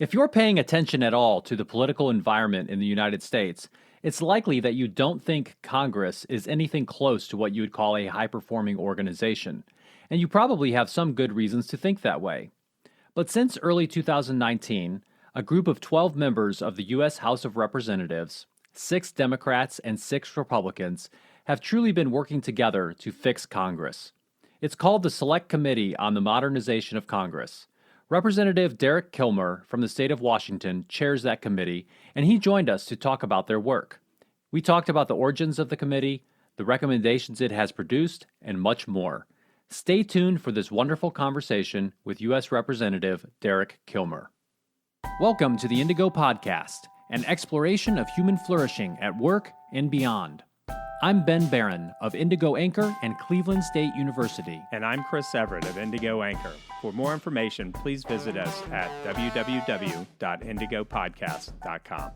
If you're paying attention at all to the political environment in the United States, it's likely that you don't think Congress is anything close to what you would call a high performing organization, and you probably have some good reasons to think that way. But since early 2019, a group of 12 members of the U.S. House of Representatives, 6 Democrats and 6 Republicans, have truly been working together to fix Congress. It's called the Select Committee on the Modernization of Congress. Representative Derek Kilmer from the state of Washington chairs that committee, and he joined us to talk about their work. We talked about the origins of the committee, the recommendations it has produced, and much more. Stay tuned for this wonderful conversation with U.S. Representative Derek Kilmer. Welcome to the Indigo Podcast, an exploration of human flourishing at work and beyond. I'm Ben Barron of Indigo Anchor and Cleveland State University. And I'm Chris Everett of Indigo Anchor. For more information, please visit us at www.indigopodcast.com.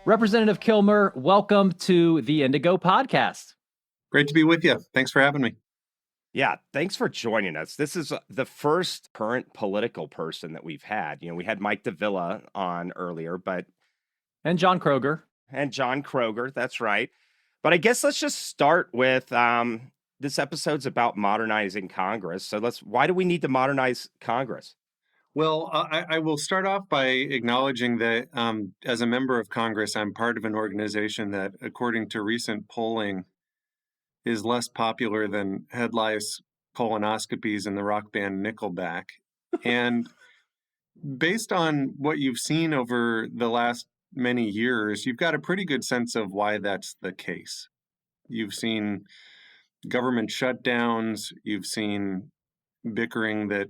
Representative Kilmer, welcome to the Indigo Podcast. Great to be with you. Thanks for having me. Yeah, thanks for joining us. This is the first current political person that we've had. We had Mike Davila on earlier, And John Kroger. That's right. But I guess let's just start with this episode's about modernizing Congress. So why do we need to modernize Congress? Well, I will start off by acknowledging that as a member of Congress, I'm part of an organization that, according to recent polling, is less popular than head lice, colonoscopies, and the rock band Nickelback. And based on what you've seen over the last many years, you've got a pretty good sense of why that's the case. You've seen government shutdowns, you've seen bickering that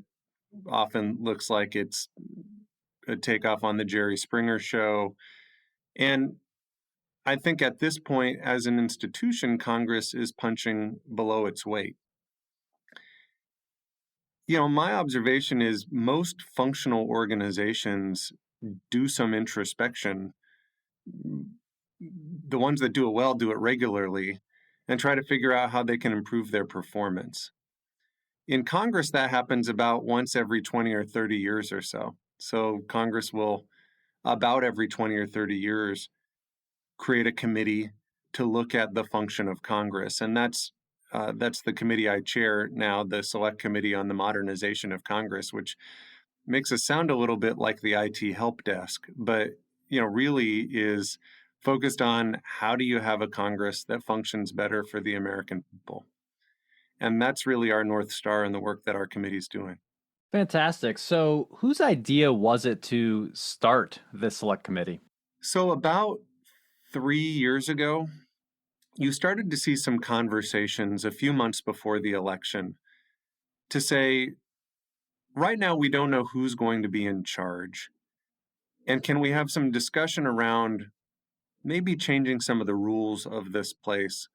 often looks like it's a takeoff on the Jerry Springer show. And I think at this point, as an institution, Congress is punching below its weight. My observation is most functional organizations do some introspection. The ones that do it well do it regularly and try to figure out how they can improve their performance. In Congress, that happens about once every 20 or 30 years or so. So Congress will, about every 20 or 30 years, create a committee to look at the function of Congress. And that's the committee I chair now, the Select Committee on the Modernization of Congress, which makes us sound a little bit like the IT help desk, but really is focused on how do you have a Congress that functions better for the American people. And that's really our North Star in the work that our committee is doing. Fantastic. So whose idea was it to start this select committee? So about 3 years ago, you started to see some conversations a few months before the election to say, right now, we don't know who's going to be in charge. And can we have some discussion around maybe changing some of the rules of this place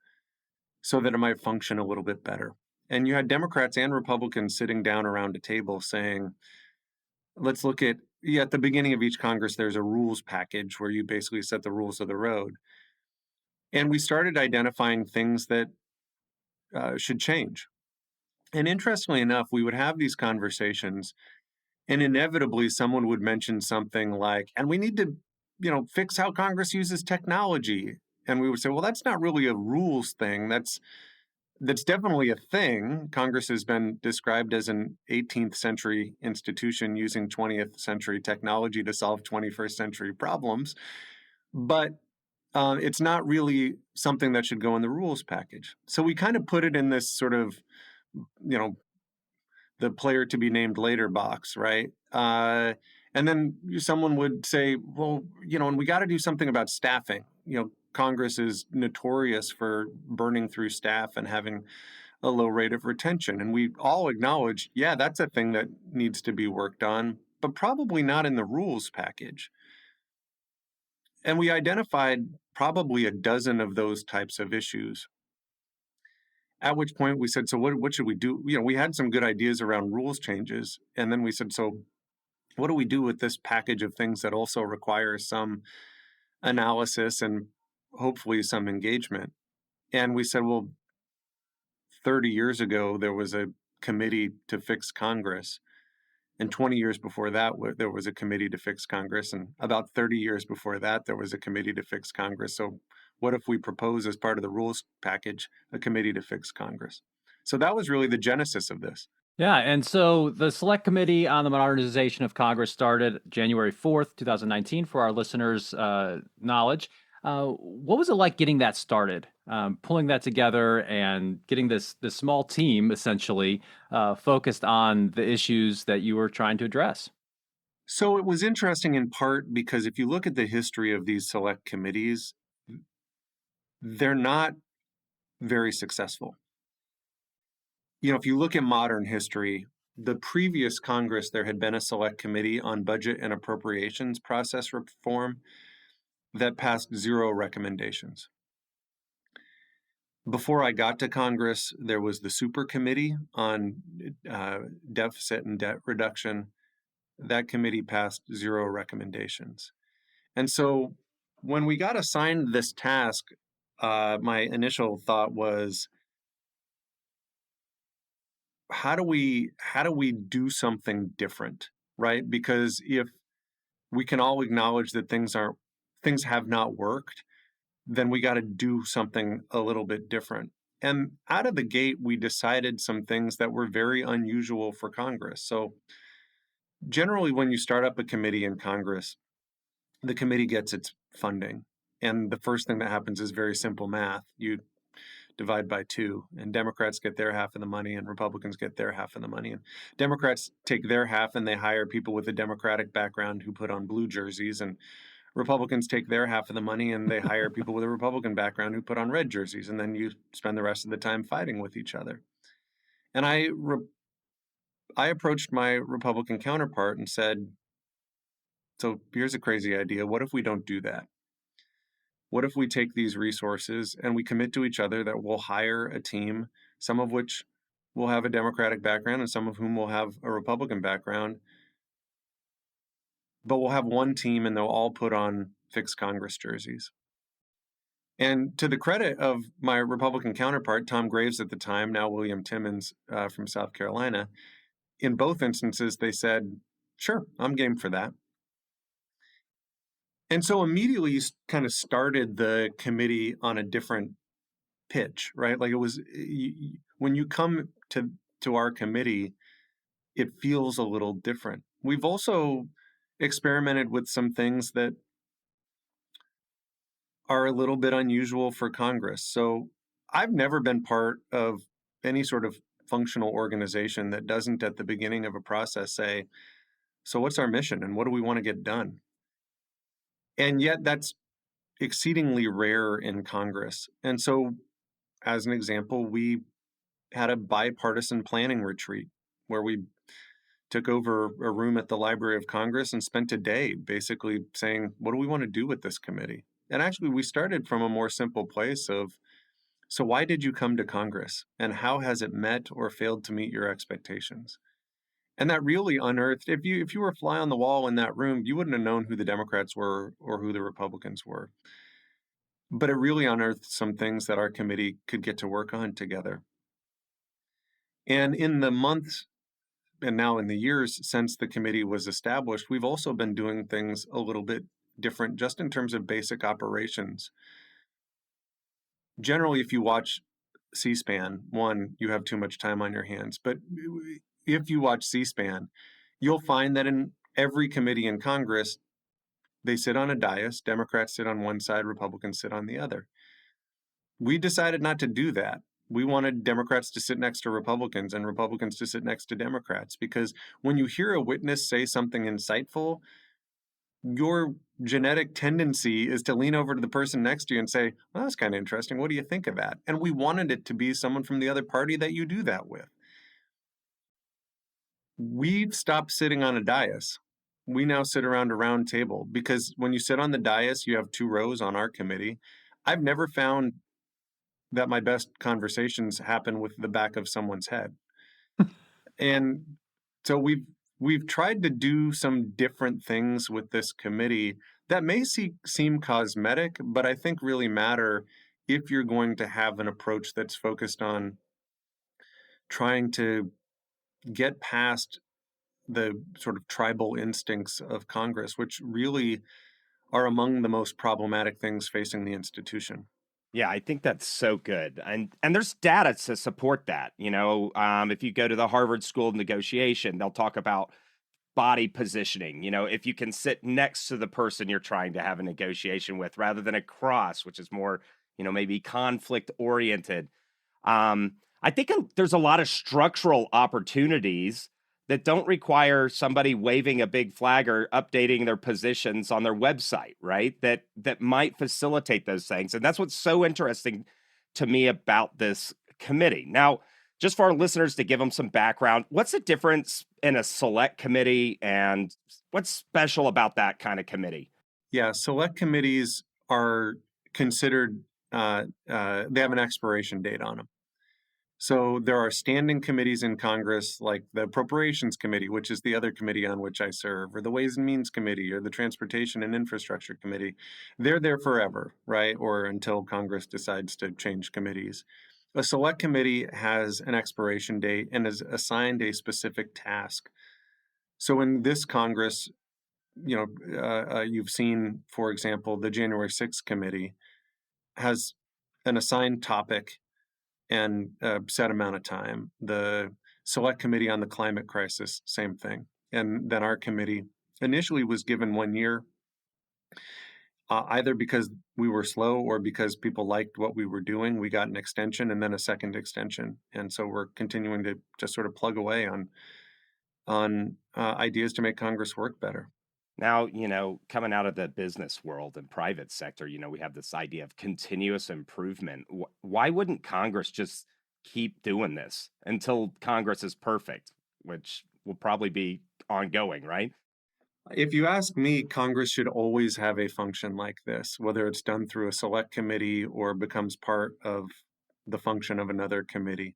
so that it might function a little bit better? And you had Democrats and Republicans sitting down around a table saying, let's look at the beginning of each Congress, there's a rules package where you basically set the rules of the road. And we started identifying things that should change. And interestingly enough, we would have these conversations, and inevitably someone would mention something like, and we need to, fix how Congress uses technology. And we would say, well, that's not really a rules thing. That's definitely a thing. Congress has been described as an 18th century institution using 20th century technology to solve 21st century problems. But it's not really something that should go in the rules package. So we kind of put it in this sort of, the player to be named later box, right? And then someone would say, well, and we got to do something about staffing. Congress is notorious for burning through staff and having a low rate of retention. And we all acknowledge, that's a thing that needs to be worked on, but probably not in the rules package. And we identified probably a dozen of those types of issues. At which point we said, so what should we do? We had some good ideas around rules changes. And then we said, so what do we do with this package of things that also requires some analysis and hopefully some engagement? And we said, well, 30 years ago, there was a committee to fix Congress. And 20 years before that, there was a committee to fix Congress. And about 30 years before that, there was a committee to fix Congress. So what if we propose as part of the rules package a committee to fix Congress? So that was really the genesis of this. Yeah, and so the Select Committee on the Modernization of Congress started January 4th, 2019, for our listeners' knowledge. What was it like getting that started, pulling that together and getting this small team essentially focused on the issues that you were trying to address? So it was interesting in part because if you look at the history of these select committees, they're not very successful. If you look at modern history, the previous Congress, there had been a select committee on budget and appropriations process reform that passed 0 recommendations. Before I got to Congress, there was the super committee on deficit and debt reduction. That committee passed 0 recommendations. And so when we got assigned this task, my initial thought was, how do we do something different, right? Because if we can all acknowledge that things have not worked, then we got to do something a little bit different. And out of the gate, we decided some things that were very unusual for Congress. So generally, when you start up a committee in Congress, the committee gets its funding. And the first thing that happens is very simple math. You divide by 2, and Democrats get their half of the money and Republicans get their half of the money. And Democrats take their half and they hire people with a Democratic background who put on blue jerseys, and Republicans take their half of the money and they hire people with a Republican background who put on red jerseys, and then you spend the rest of the time fighting with each other. And I approached my Republican counterpart and said, so here's a crazy idea. What if we don't do that? What if we take these resources and we commit to each other that we'll hire a team, some of which will have a Democratic background and some of whom will have a Republican background, but we'll have one team and they'll all put on fixed Congress jerseys. And to the credit of my Republican counterpart, Tom Graves at the time, now William Timmons from South Carolina, in both instances, they said, sure, I'm game for that. And so immediately you kind of started the committee on a different pitch, right? Like it was, when you come to our committee, it feels a little different. We've also experimented with some things that are a little bit unusual for Congress. So I've never been part of any sort of functional organization that doesn't at the beginning of a process say, so what's our mission and what do we want to get done? And yet that's exceedingly rare in Congress. And so, as an example, we had a bipartisan planning retreat where we took over a room at the Library of Congress and spent a day basically saying, what do we want to do with this committee? And actually, we started from a more simple place of, so why did you come to Congress? And how has it met or failed to meet your expectations? And that really unearthed, if you were a fly on the wall in that room, you wouldn't have known who the Democrats were or who the Republicans were. But it really unearthed some things that our committee could get to work on together. And in the months and now in the years since the committee was established, we've also been doing things a little bit different just in terms of basic operations. Generally, if you watch C-SPAN, one, you have too much time on your hands. But if you watch C-SPAN, you'll find that in every committee in Congress, they sit on a dais. Democrats sit on one side, Republicans sit on the other. We decided not to do that. We wanted Democrats to sit next to Republicans and Republicans to sit next to Democrats, because when you hear a witness say something insightful, your genetic tendency is to lean over to the person next to you and say, well, that's kind of interesting. What do you think of that? And we wanted it to be someone from the other party that you do that with. We've stopped sitting on a dais. We now sit around a round table, because when you sit on the dais, you have 2 rows on our committee. I've never found that my best conversations happen with the back of someone's head. And so we've tried to do some different things with this committee that may seem cosmetic, but I think really matter if you're going to have an approach that's focused on trying to get past the sort of tribal instincts of Congress, which really are among the most problematic things facing the institution. Yeah, I think that's so good, and there's data to support that. If you go to the Harvard School of Negotiation, they'll talk about body positioning. If you can sit next to the person you're trying to have a negotiation with, rather than across, which is more, maybe conflict oriented. I think there's a lot of structural opportunities that don't require somebody waving a big flag or updating their positions on their website, right? That might facilitate those things. And that's what's so interesting to me about this committee. Now, just for our listeners to give them some background, what's the difference in a select committee and what's special about that kind of committee? Yeah, select committees are considered, they have an expiration date on them. So there are standing committees in Congress, like the Appropriations Committee, which is the other committee on which I serve, or the Ways and Means Committee, or the Transportation and Infrastructure Committee. They're there forever, right? Or until Congress decides to change committees. A select committee has an expiration date and is assigned a specific task. So in this Congress, you've seen, for example, the January 6th committee has an assigned topic and a set amount of time. The select committee on the climate crisis, same thing. And then our committee initially was given 1 year, either because we were slow or because people liked what we were doing. We got an extension and then a second extension. And so we're continuing to just sort of plug away on ideas to make Congress work better. Now, coming out of the business world and private sector, we have this idea of continuous improvement. Why wouldn't Congress just keep doing this until Congress is perfect, which will probably be ongoing, right? If you ask me, Congress should always have a function like this, whether it's done through a select committee or becomes part of the function of another committee.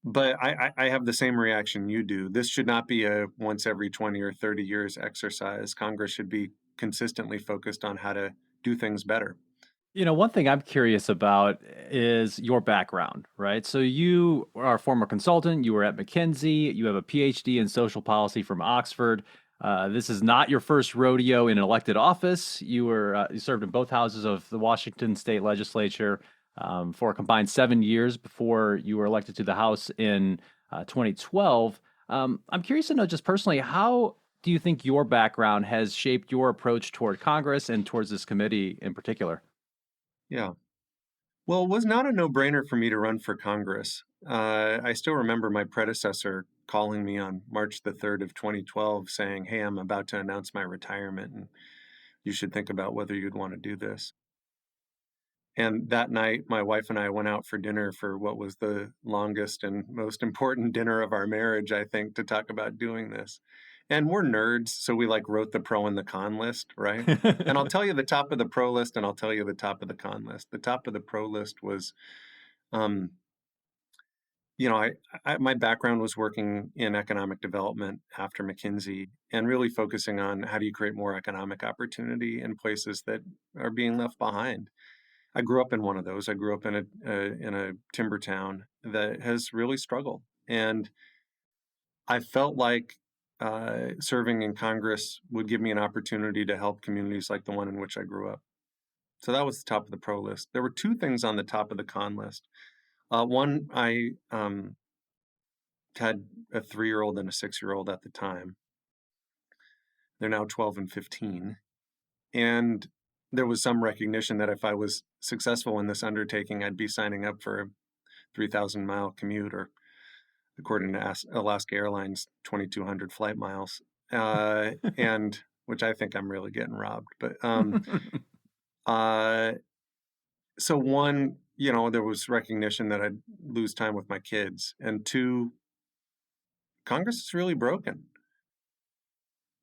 But I have the same reaction you do. This should not be a once every 20 or 30 years exercise. Congress should be consistently focused on how to do things better. One thing I'm curious about is your background, right? So you are a former consultant, you were at McKinsey, you have a PhD in social policy from Oxford. This is not your first rodeo in an elected office. You served in both houses of the Washington State Legislature for a combined 7 years before you were elected to the House in 2012. I'm curious to know, just personally, how do you think your background has shaped your approach toward Congress and towards this committee in particular? Yeah. Well, it was not a no-brainer for me to run for Congress. I still remember my predecessor calling me on March the 3rd of 2012 saying, "Hey, I'm about to announce my retirement, and you should think about whether you'd want to do this." And that night, my wife and I went out for dinner for what was the longest and most important dinner of our marriage, I think, to talk about doing this. And we're nerds, so we wrote the pro and the con list, right? And I'll tell you the top of the pro list, and I'll tell you the top of the con list. The top of the pro list was, um, my background was working in economic development after McKinsey, and really focusing on how do you create more economic opportunity in places that are being left behind. I grew up in one of those. I grew up in a timber town that has really struggled, and I felt like serving in Congress would give me an opportunity to help communities like the one in which I grew up. So that was the top of the pro list. There were two things on the top of the con list. One, I had a 3-year-old and a 6-year-old at the time. They're now 12 and 15. And there was some recognition that if I was successful in this undertaking, I'd be signing up for a 3,000-mile commute, or according to Alaska Airlines, 2,200 flight miles, and which I think I'm really getting robbed. But so one, there was recognition that I'd lose time with my kids, and two, Congress is really broken.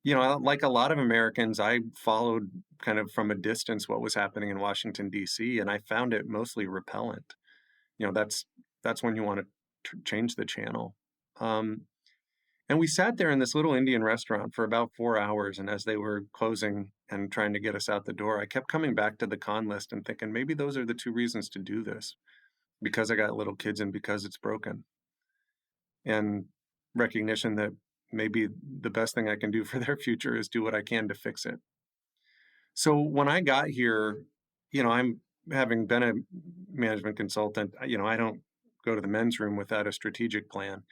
Like a lot of Americans, I followed kind of from a distance what was happening in Washington, D.C., and I found it mostly repellent. That's when you want to change the channel. And we sat there in this little Indian restaurant for about 4 hours, and as they were closing and trying to get us out the door, I kept coming back to the con list and thinking, maybe those are the two reasons to do this, because I got little kids and because it's broken. and recognition that maybe the best thing I can do for their future is do what I can to fix it. So when I got here, I'm having been a management consultant, I don't go to the men's room without a strategic plan.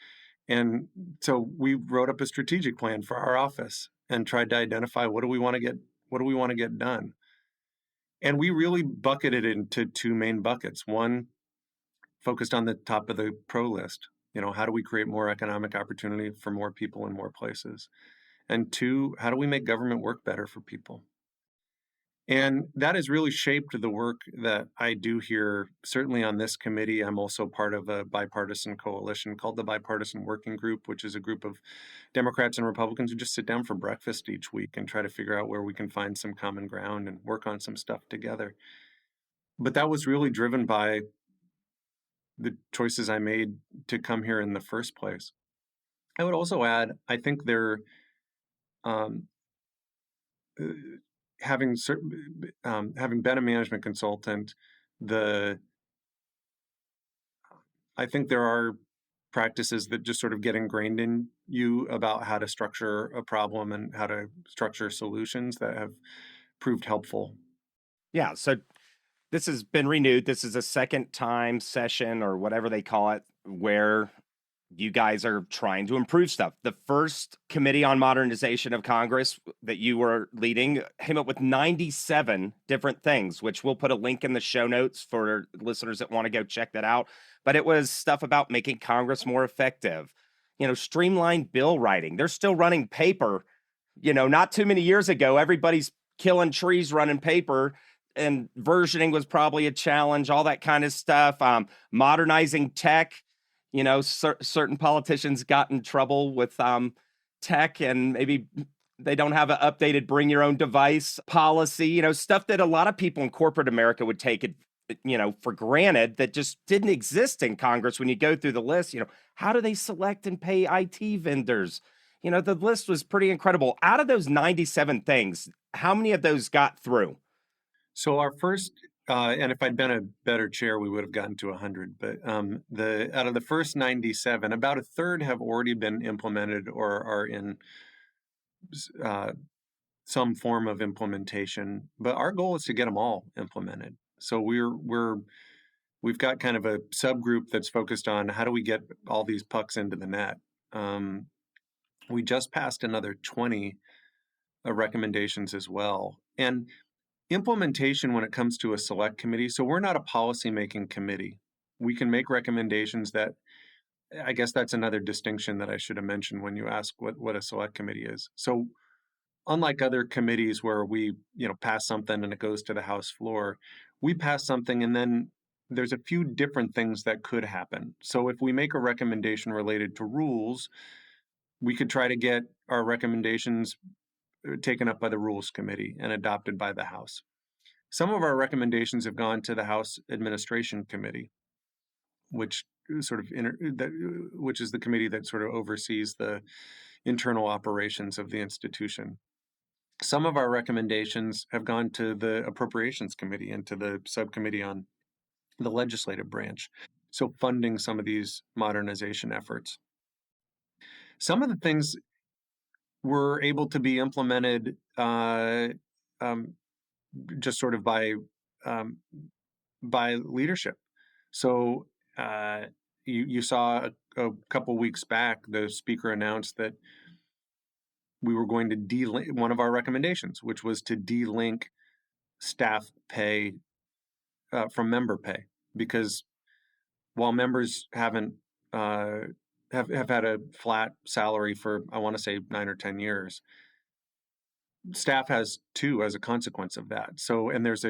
And so we wrote up a strategic plan for our office and tried to identify what do we want to get done. And we really bucketed it into two main buckets. One focused on the top of the pro list. How do we create more economic opportunity for more people in more places? And two, how do we make government work better for people? And that has really shaped the work that I do here. Certainly on this committee, I'm also part of a bipartisan coalition called the Bipartisan Working Group, which is a group of Democrats and Republicans who just sit down for breakfast each week and try to figure out where we can find some common ground and work on some stuff together. But that was really driven by the choices I made to come here in the first place. I would also add, I think they're having been a management consultant, I think there are practices that just sort of get ingrained in you about how to structure a problem and how to structure solutions that have proved helpful. Yeah. So this has been renewed. This is a second time session or whatever they call it, where you guys are trying to improve stuff. The first committee on modernization of Congress that you were leading came up with 97 different things, which we'll put a link in the show notes for listeners that want to go check that out. But it was stuff about making Congress more effective, streamlined bill writing. They're still running paper. Not too many years ago, everybody's killing trees running paper, and versioning was probably a challenge, all that kind of stuff. Modernizing tech. Certain politicians got in trouble with tech, and maybe they don't have an updated bring your own device policy, stuff that a lot of people in corporate America would take it, for granted, that just didn't exist in Congress. When you go through the list, how do they select and pay IT vendors? The list was pretty incredible. Out of those 97 things, how many of those got through? So our first, and if I'd been a better chair, we would have gotten to 100. But out of the first 97, about a third have already been implemented or are in some form of implementation. But our goal is to get them all implemented. So we've got kind of a subgroup that's focused on how do we get all these pucks into the net. We just passed another 20 recommendations as well. And implementation when it comes to a select committee, so we're not a policy-making committee. We can make recommendations that, I guess that's another distinction that I should have mentioned when you ask what a select committee is. So unlike other committees where we, pass something and it goes to the House floor, we pass something and then there's a few different things that could happen. So if we make a recommendation related to rules, we could try to get our recommendations taken up by the Rules Committee and adopted by the House. Some of our recommendations have gone to the House Administration Committee, which is the committee that sort of oversees the internal operations of the institution. Some of our recommendations have gone to the Appropriations Committee and to the subcommittee on the legislative branch, so funding some of these modernization efforts. Some of the things were able to be implemented just sort of by leadership. So you saw a couple weeks back, the speaker announced that we were going to delink one of our recommendations, which was to delink staff pay from member pay, because while members haven't have had a flat salary for, I want to say, 9 or 10 years, staff has too as a consequence of that. So, and there's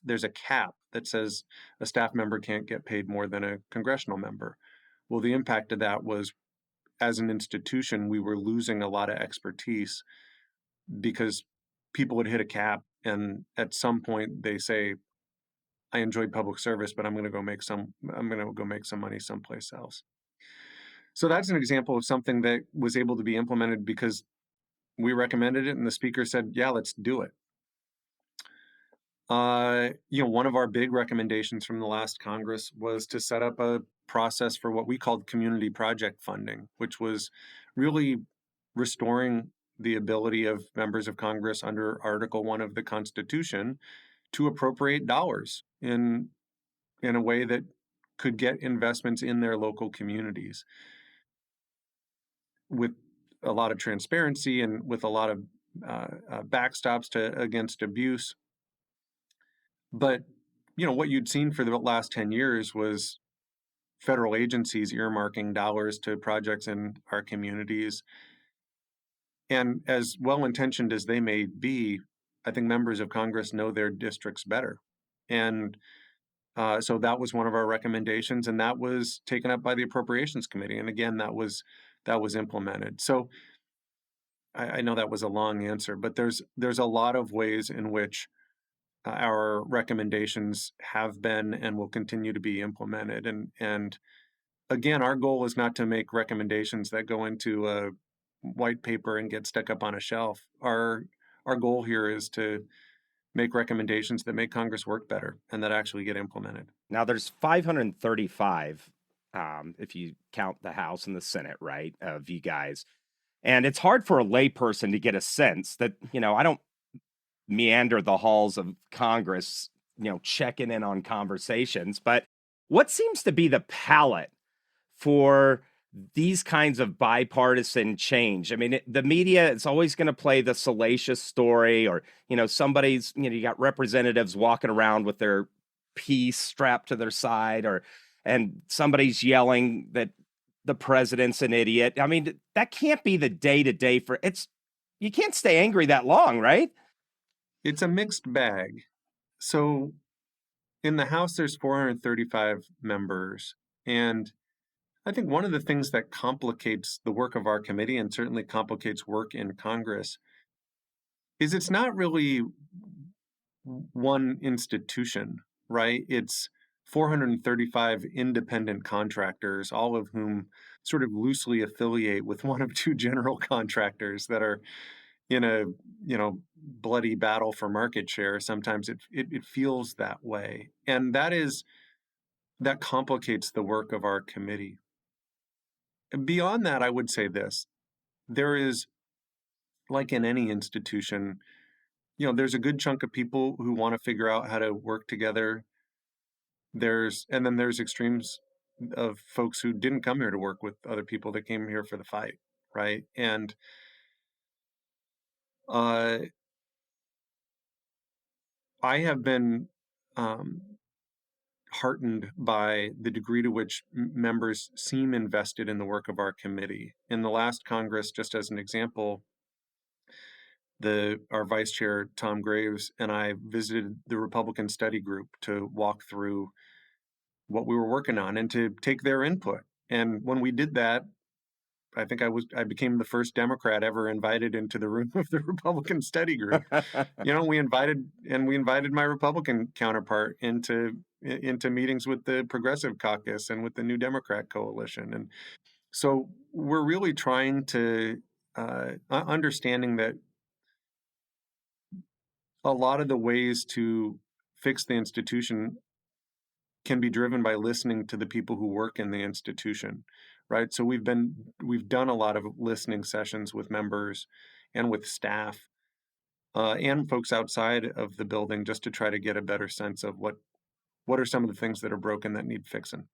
there's a cap that says a staff member can't get paid more than a congressional member. Well, the impact of that was, as an institution, we were losing a lot of expertise because people would hit a cap and at some point they say, I enjoyed public service, but I'm going to go make some money someplace else. So that's an example of something that was able to be implemented because we recommended it and the speaker said, yeah, let's do it. One of our big recommendations from the last Congress was to set up a process for what we called community project funding, which was really restoring the ability of members of Congress under Article 1 of the Constitution to appropriate dollars in a way that could get investments in their local communities with a lot of transparency and with a lot of backstops against abuse. But what you'd seen for the last 10 years was federal agencies earmarking dollars to projects in our communities. And as well-intentioned as they may be, I think members of Congress know their districts better. And so that was one of our recommendations, and that was taken up by the Appropriations Committee. And again, that was implemented. So I know that was a long answer, but there's a lot of ways in which our recommendations have been and will continue to be implemented. And again, our goal is not to make recommendations that go into a white paper and get stuck up on a shelf. Our goal here is to make recommendations that make Congress work better and that actually get implemented. Now, there's 535, if you count the House and the Senate, right, of you guys. And it's hard for a layperson to get a sense that, I don't meander the halls of Congress, checking in on conversations. But what seems to be the palette for these kinds of bipartisan change? I mean, the media is always going to play the salacious story, or, somebody's, you got representatives walking around with their piece strapped to their side, and somebody's yelling that the president's an idiot. I mean, that can't be the day-to-day you can't stay angry that long, right? It's a mixed bag. So in the House, there's 435 members. And I think one of the things that complicates the work of our committee and certainly complicates work in Congress is it's not really one institution, right? It's 435 independent contractors, all of whom sort of loosely affiliate with one of two general contractors that are in a bloody battle for market share. Sometimes it feels that way, and that complicates the work of our committee. And beyond that, I would say this: there is, like in any institution, there's a good chunk of people who want to figure out how to work together. And then there's extremes of folks who didn't come here to work with other people, that came here for the fight, right? And I have been heartened by the degree to which members seem invested in the work of our committee. In the last Congress, just as an example, our Vice Chair, Tom Graves, and I visited the Republican study group to walk through what we were working on and to take their input. And when we did that, I think I became the first Democrat ever invited into the room of the Republican study group. We invited my Republican counterpart into meetings with the Progressive Caucus and with the New Democrat Coalition. And so we're really trying to understanding that a lot of the ways to fix the institution can be driven by listening to the people who work in the institution, right? So we've done a lot of listening sessions with members and with staff and folks outside of the building, just to try to get a better sense of what are some of the things that are broken that need fixing.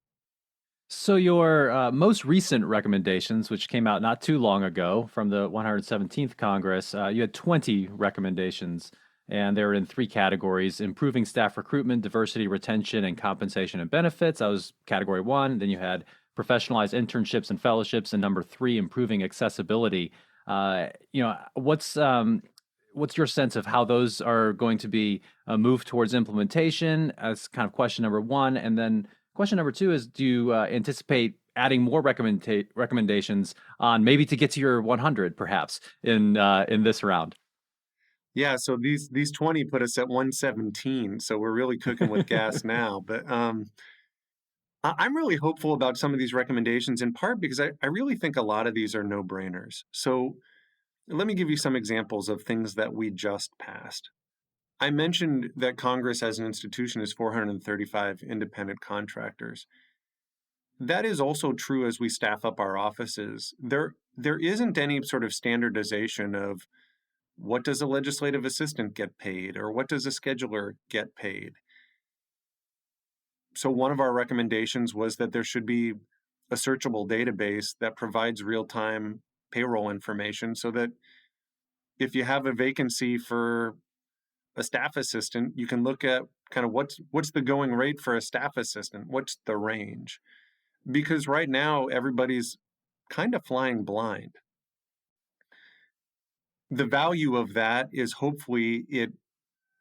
So your most recent recommendations, which came out not too long ago from the 117th Congress, you had 20 recommendations, and they were in three categories: improving staff recruitment, diversity, retention, and compensation and benefits. That was category one. Then you had professionalized internships and fellowships, and number three, improving accessibility. What's your sense of how those are going to be moved towards implementation? As kind of question number one, and then question number two is: do you anticipate adding more recommendations on, maybe to get to your 100, perhaps in this round? Yeah, so these 20 put us at 117, so we're really cooking with gas now. But I'm really hopeful about some of these recommendations, in part because I really think a lot of these are no-brainers. So let me give you some examples of things that we just passed. I mentioned that Congress as an institution is 435 independent contractors. That is also true as we staff up our offices. There isn't any sort of standardization of what does a legislative assistant get paid or what does a scheduler get paid. So one of our recommendations was that there should be a searchable database that provides real-time payroll information so that if you have a vacancy for a staff assistant, you can look at kind of what's the going rate for a staff assistant, what's the range? Because right now everybody's kind of flying blind. The value of that is hopefully it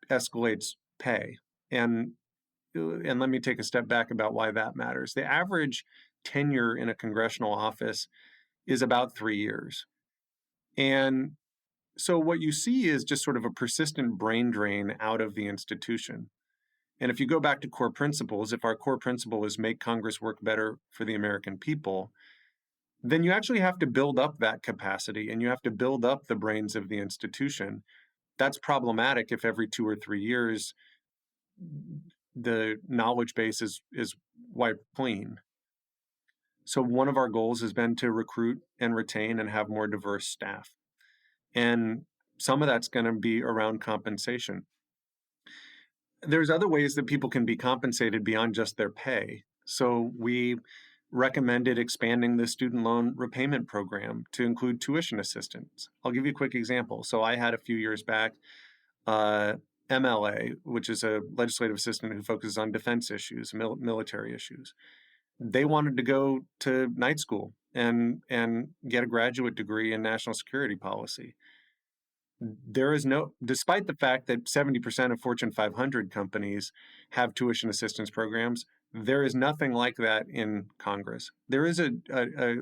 escalates pay. And let me take a step back about why that matters. The average tenure in a congressional office is about 3 years. And so what you see is just sort of a persistent brain drain out of the institution. And if you go back to core principles, if our core principle is make Congress work better for the American people, then you actually have to build up that capacity and you have to build up the brains of the institution. That's problematic if every 2 or 3 years the knowledge base is wiped clean. So one of our goals has been to recruit and retain and have more diverse staff. And some of that's going to be around compensation. There's other ways that people can be compensated beyond just their pay. So we recommended expanding the student loan repayment program to include tuition assistance. I'll give you a quick example. So I had a few years back MLA, which is a legislative assistant who focuses on defense issues, military issues. They wanted to go to night school and get a graduate degree in national security policy. There is no, despite the fact that 70% of Fortune 500 companies have tuition assistance programs, there is nothing like that in Congress. There is a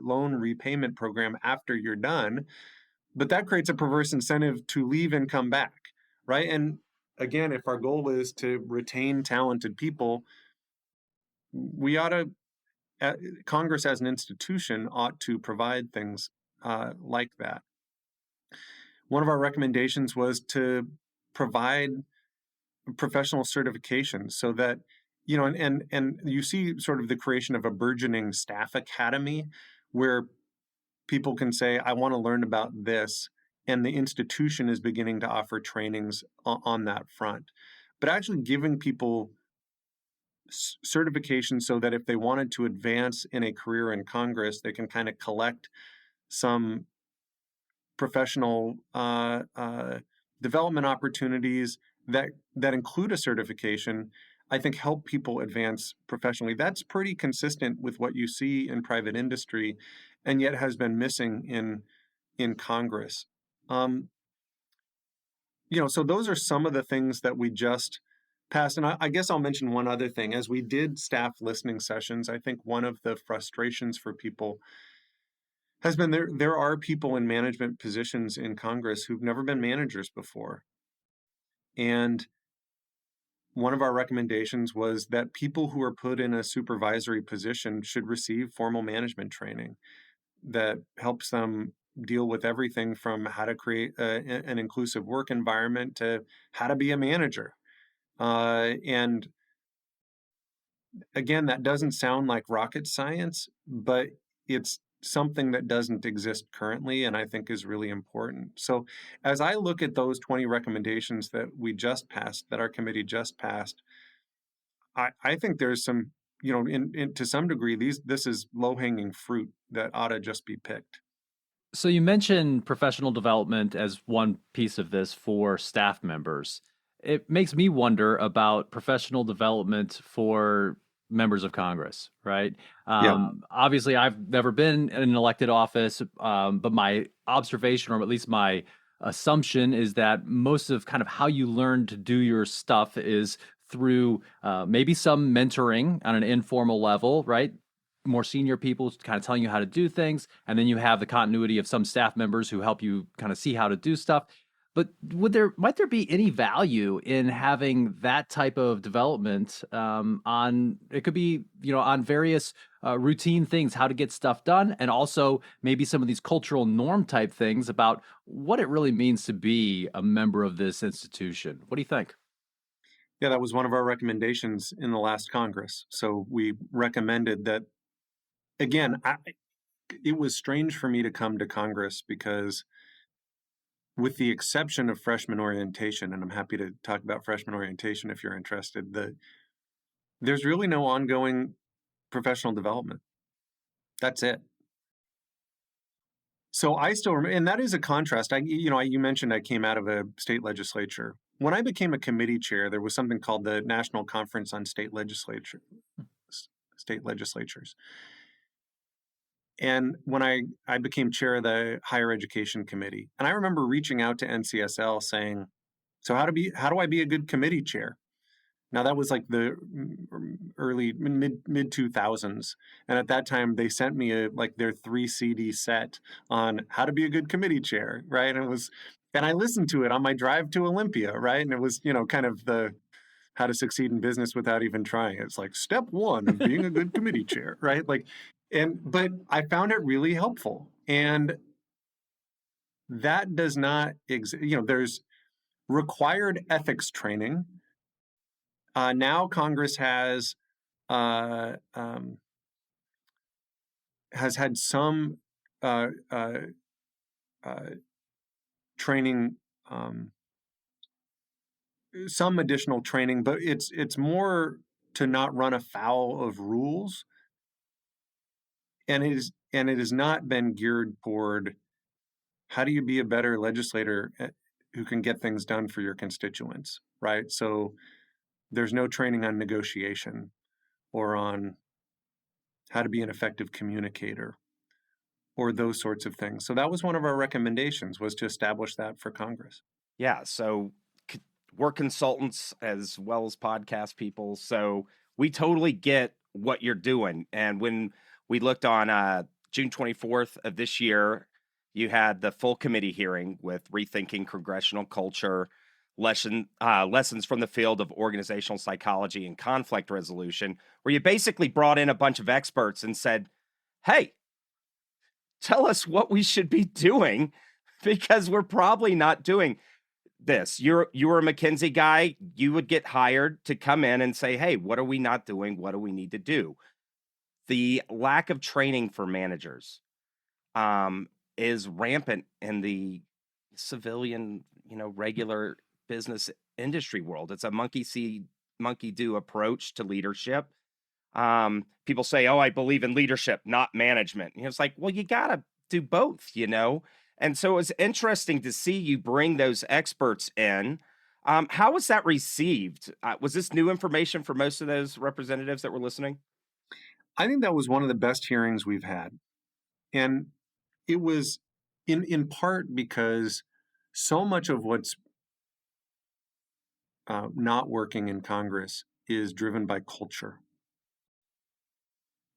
loan repayment program after you're done, but that creates a perverse incentive to leave and come back, right? And again, if our goal is to retain talented people, we ought to, Congress as an institution ought to provide things like that. One of our recommendations was to provide professional certifications so that, you know, and you see sort of the creation of a burgeoning staff academy where people can say, I want to learn about this, and the institution is beginning to offer trainings on that front. But actually giving people certification so that if they wanted to advance in a career in Congress, they can kind of collect some professional development opportunities that include a certification, I think help people advance professionally. That's pretty consistent with what you see in private industry, and yet has been missing in Congress. So those are some of the things that we just passed. And I guess I'll mention one other thing. As we did staff listening sessions, I think one of the frustrations for people has been there are people in management positions in Congress who've never been managers before. And one of our recommendations was that people who are put in a supervisory position should receive formal management training that helps them deal with everything from how to create an inclusive work environment to how to be a manager. And again, that doesn't sound like rocket science, but it's something that doesn't exist currently and I think is really important. So as I look at those 20 recommendations that we just passed, that our committee just passed, I think there's some, to some degree, this is low-hanging fruit that ought to just be picked. So you mentioned professional development as one piece of this for staff members. It makes me wonder about professional development for members of Congress, right? Obviously, I've never been in an elected office, but my observation, or at least my assumption, is that most of kind of how you learn to do your stuff is through maybe some mentoring on an informal level, right? More senior people kind of telling you how to do things, and then you have the continuity of some staff members who help you kind of see how to do stuff. But might there be any value in having that type of development on, it could be, on various routine things, how to get stuff done, and also maybe some of these cultural norm type things about what it really means to be a member of this institution? What do you think? Yeah, that was one of our recommendations in the last Congress. So we recommended that, again, it was strange for me to come to Congress because, with the exception of freshman orientation, and I'm happy to talk about freshman orientation if you're interested, there's really no ongoing professional development. That's it. So I still remember, and that is a contrast. You mentioned I came out of a state legislature. When I became a committee chair, there was something called the National Conference on State Legislatures. And when I became chair of the Higher Education Committee, and I remember reaching out to NCSL saying, "So how do I be a good committee chair?" Now that was like the early mid 2000s, and at that time they sent me their 3 CD set on how to be a good committee chair, right? And I listened to it on my drive to Olympia, right? And it was kind of the how to succeed in business without even trying. It's like step 1 of being a good committee chair, right? But I found it really helpful, and that does not exist. There's required ethics training. Now Congress uh, um, has had some uh, uh, uh, training, some additional training, but it's more to not run afoul of rules, and it has not been geared toward how do you be a better legislator who can get things done for your constituents, right? So there's no training on negotiation or on how to be an effective communicator or those sorts of things. So that was one of our recommendations, was to establish that for Congress. Yeah, so we're consultants as well as podcast people, so we totally get what you're doing. And when we looked on June 24th of this year, you had the full committee hearing with Rethinking Congressional Culture, lessons from the field of organizational psychology and conflict resolution, where you basically brought in a bunch of experts and said, hey, tell us what we should be doing because we're probably not doing this. You were a McKinsey guy. You would get hired to come in and say, hey, what are we not doing? What do we need to do? The lack of training for managers is rampant in the civilian, regular business industry world. It's a monkey see, monkey do approach to leadership. People say, oh, I believe in leadership, not management. It's like, well, you got to do both, And so it was interesting to see you bring those experts in. How was that received? Was this new information for most of those representatives that were listening? I think that was one of the best hearings we've had. And it was in part because so much of what's not working in Congress is driven by culture.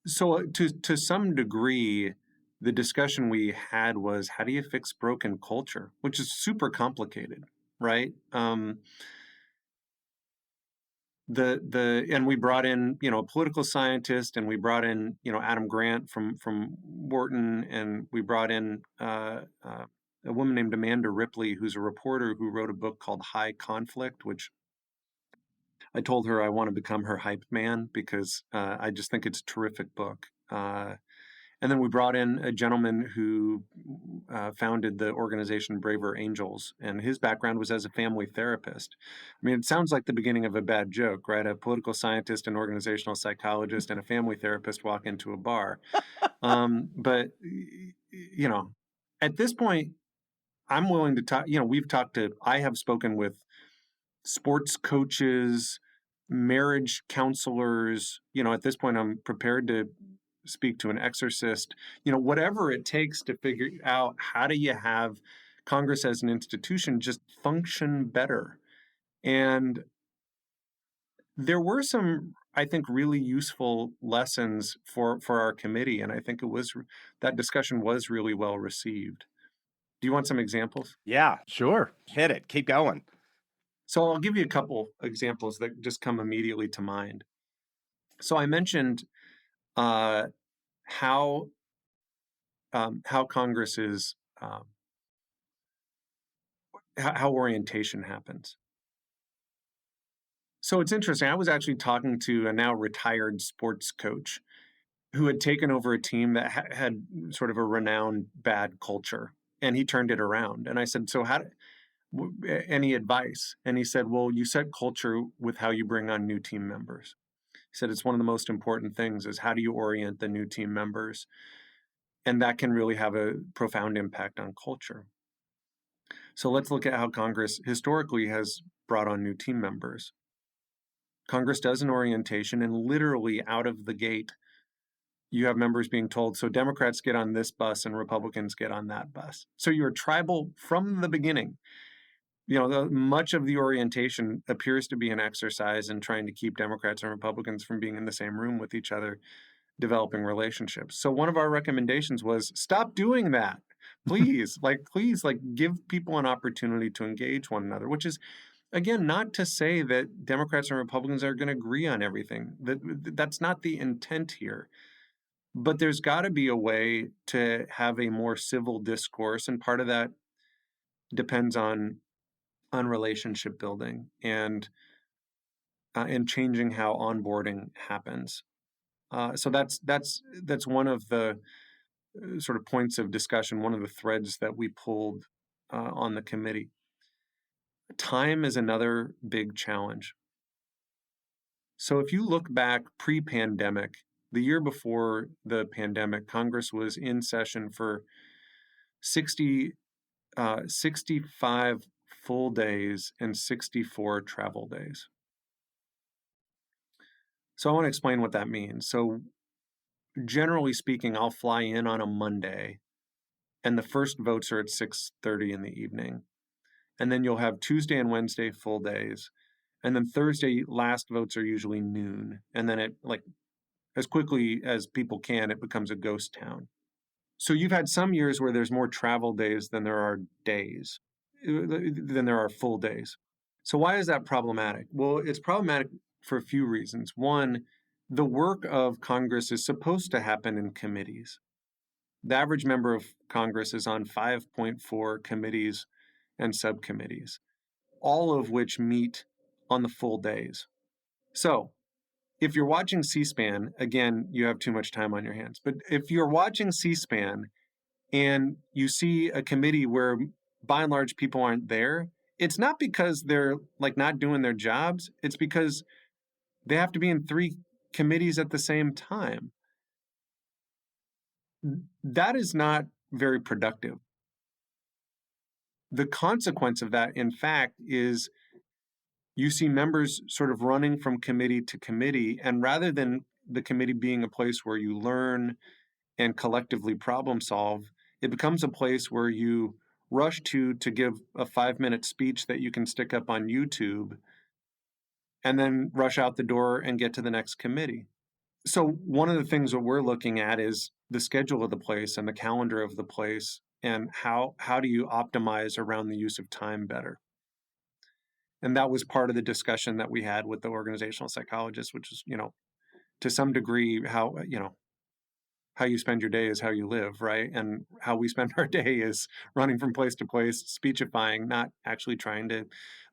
So to some degree, the discussion we had was, how do you fix broken culture, which is super complicated, right? And we brought in a political scientist, and we brought in Adam Grant from Wharton, and we brought in a woman named Amanda Ripley, who's a reporter who wrote a book called High Conflict, which I told her I want to become her hype man because I just think it's a terrific book. And then we brought in a gentleman who founded the organization Braver Angels, and his background was as a family therapist. I mean, it sounds like the beginning of a bad joke, right? A political scientist, an organizational psychologist, and a family therapist walk into a bar. But, at this point, I'm willing to talk. I have spoken with sports coaches, marriage counselors. At this point, I'm prepared to speak to an exorcist, whatever it takes to figure out how do you have Congress as an institution just function better. And there were some, I think, really useful lessons for our committee. And I think that discussion was really well received. Do you want some examples? Yeah, Sure. hit it. Keep going. So I'll give you a couple examples that just come immediately to mind. So I mentioned how Congress is, how orientation happens. So it's interesting. I was actually talking to a now retired sports coach who had taken over a team that had sort of a renowned bad culture, and he turned it around. And I said, so any advice? And he said, well, you set culture with how you bring on new team members. He said, it's one of the most important things is how do you orient the new team members? And that can really have a profound impact on culture. So let's look at how Congress historically has brought on new team members. Congress does an orientation, and literally out of the gate, you have members being told, so Democrats get on this bus and Republicans get on that bus. So you're tribal from the beginning. Much of the orientation appears to be an exercise in trying to keep Democrats and Republicans from being in the same room with each other, developing relationships. So one of our recommendations was stop doing that. Please, give people an opportunity to engage one another, which is, again, not to say that Democrats and Republicans are going to agree on everything. That's not the intent here. But there's got to be a way to have a more civil discourse, and part of that depends on relationship building and changing how onboarding happens. So that's one of the sort of points of discussion, one of the threads that we pulled on the committee. Time is another big challenge. So if you look back pre-pandemic, the year before the pandemic, Congress was in session for 65 full days and 64 travel days. So I want to explain what that means. So generally speaking, I'll fly in on a Monday, and the first votes are at 6:30 in the evening. And then you'll have Tuesday and Wednesday full days. And then Thursday, last votes are usually noon. And then as quickly as people can, it becomes a ghost town. So you've had some years where there's more travel days than there are days, than there are full days. So why is that problematic? Well, it's problematic for a few reasons. One, the work of Congress is supposed to happen in committees. The average member of Congress is on 5.4 committees and subcommittees, all of which meet on the full days. So if you're watching C-SPAN, again, you have too much time on your hands. But if you're watching C-SPAN and you see a committee where by and large people aren't there, it's not because they're not doing their jobs. It's because they have to be in 3 committees at the same time. That is not very productive. The consequence of that, in fact, is you see members sort of running from committee to committee, and rather than the committee being a place where you learn and collectively problem solve, it becomes a place where you rush to give a 5-minute speech that you can stick up on YouTube and then rush out the door and get to the next committee. So one of the things that we're looking at is the schedule of the place and the calendar of the place, and how do you optimize around the use of time better. And that was part of the discussion that we had with the organizational psychologist, which is, to some degree, how you spend your day is how you live, right? And how we spend our day is running from place to place, speechifying, not actually trying to